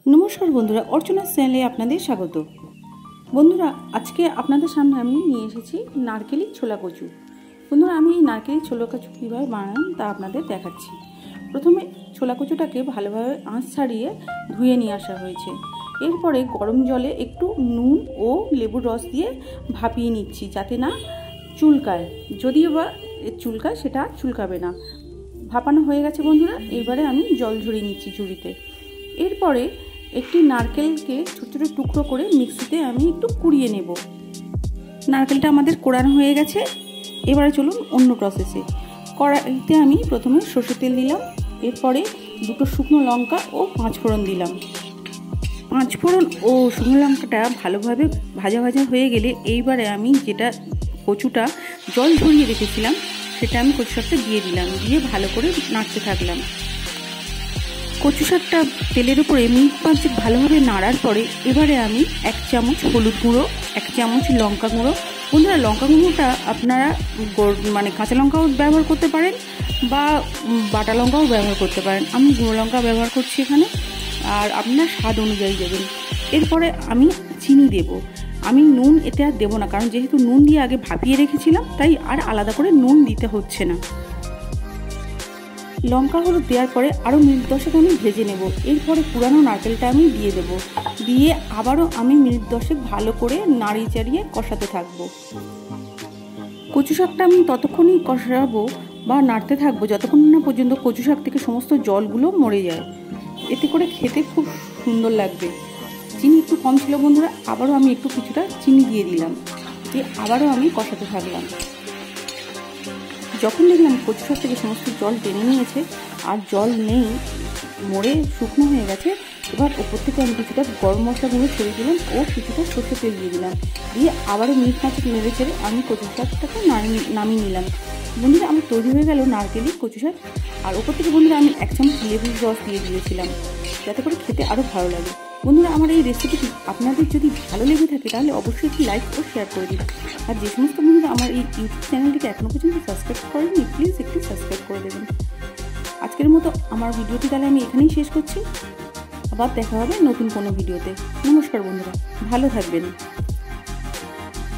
नमस्कार बंधुरा अर्चना चैनेले आपनादेर स्वागत। बंधुरा आज के आपनादेर सामने आमि निये एसेछि नारकेली छोला कचु। बंधुरा आमि एई नारकेली छोला कचु किभाबे बानालाम ता आपनादेर देखाच्छि। प्रथमे छोला कचुटाके भालोभाबे आँच छाड़िये धुए निये आसा हयेछे। एरपरे गरम जले एकटु नुन ओ लेबुर रस दिये भापिये निচ্ছি जाते ना चुलकाय। यदिओ बा चुलकाय सेटा चुलकाबे ना। भापानो हये गेছে बंधुरा। एबारे आमि जल झरिয়ে নিচ্ছি ঝুড়িতে। एरपरे একটি নারকেলকে ছোট ছোট টুকরো করে মিক্সিতে আমি একটু কুড়িয়ে নেব। নারকেলটা আমাদের কোড়ানো হয়ে গেছে। এবারে চলুন অন্য প্রসেসে। কড়াইতে আমি প্রথমে সরষের তেল দিলাম, এরপরে দুটো শুকনো লঙ্কা ও পাঁচ ফোড়ন দিলাম। পাঁচ ফোড়ন ও শুকনো লঙ্কাটা ভালোভাবে ভাজা ভাজা হয়ে গেলে এইবারে আমি যেটা কচুটা জল ঝরিয়ে রেখেছিলাম সেটা আমি কচু শাকটা দিয়ে দিলাম, দিয়ে ভালো করে নাড়তে থাকলাম। কচু শাকটা তেলের উপরে মিনিট পাঁচেক ভালোভাবে নাড়ার পরে এবারে আমি এক চামচ হলুদ গুঁড়ো, এক চামচ লঙ্কা গুঁড়ো। বন্ধুরা লঙ্কা গুঁড়োটা আপনারা মানে কাঁচা লঙ্কাও ব্যবহার করতে পারেন বা বাটা লঙ্কাও ব্যবহার করতে পারেন। আমি গুঁড়ো লঙ্কা ব্যবহার করছি এখানে, আর আপনার স্বাদ অনুযায়ী দেবেন। এরপরে আমি চিনি দেব। আমি নুন এতে আর দেবো না, কারণ যেহেতু নুন দিয়ে আগে ভাপিয়ে রেখেছিলাম তাই আর আলাদা করে নুন দিতে হচ্ছে না। লঙ্কা হলুদ দেওয়ার পরে আরও মিনিট 10 আমি ভেজে নেব। এরপরে পুরানো নারকেলটা আমি দিয়ে দেব, দিয়ে আবারও আমি মিনিট 10 ভালো করে নাড়িয়ে চাড়িয়ে কষাতে থাকবো। কচু শাকটা আমি ততক্ষণই কষাবো বা নাড়তে থাকবো যতক্ষণ না পর্যন্ত কচু শাক থেকে সমস্ত জলগুলো মরে যায়। এতে করে খেতে খুব সুন্দর লাগবে। চিনি একটু কম ছিল বন্ধুরা, আবারও আমি একটু কিছুটা চিনি দিয়ে দিলাম, দিয়ে আবারও আমি কষাতে থাকলাম। যখন দেখলাম কচু শাক থেকে সমস্ত জল টেনে নিয়েছে আর জল নেই, মরে শুকনো হয়ে গেছে, এবার ওপর থেকে আমি কিছুটা গরম মশলা গুঁড়ো ছড়িয়ে দিলাম ও কিছুটা সর্ষের তেল দিয়ে দিলাম, দিয়ে আবারও মিনিট পাঁচেক নেড়ে ছেড়ে আমি কচু শাকটাকে নামিয়ে নিলাম। বন্ধুরা আমার তৈরি হয়ে গেল নারকেলি কচু শাক। আর ওপর থেকে বন্ধুরা আমি এক চামচ লেবুর রস দিয়ে দিয়েছিলাম যাতে করে খেতে আরও ভালো লাগে। বন্ধুরা আমার এই রেসিপিটি আপনাদের যদি ভালো লেগে থাকে তাহলে অবশ্যই একটি লাইক ও শেয়ার করে দিন। আর যে সমস্ত বন্ধুরা আমার এই ইউটিউব চ্যানেলটিকে এখনও পর্যন্ত সাবস্ক্রাইব করেননি প্লিজ একটু সাবস্ক্রাইব করে দেবেন। আজকের মতো আমার ভিডিওটি তাহলে আমি এখানেই শেষ করছি। আবার দেখা হবে নতুন কোনো ভিডিওতে। নমস্কার বন্ধুরা, ভালো থাকবেন।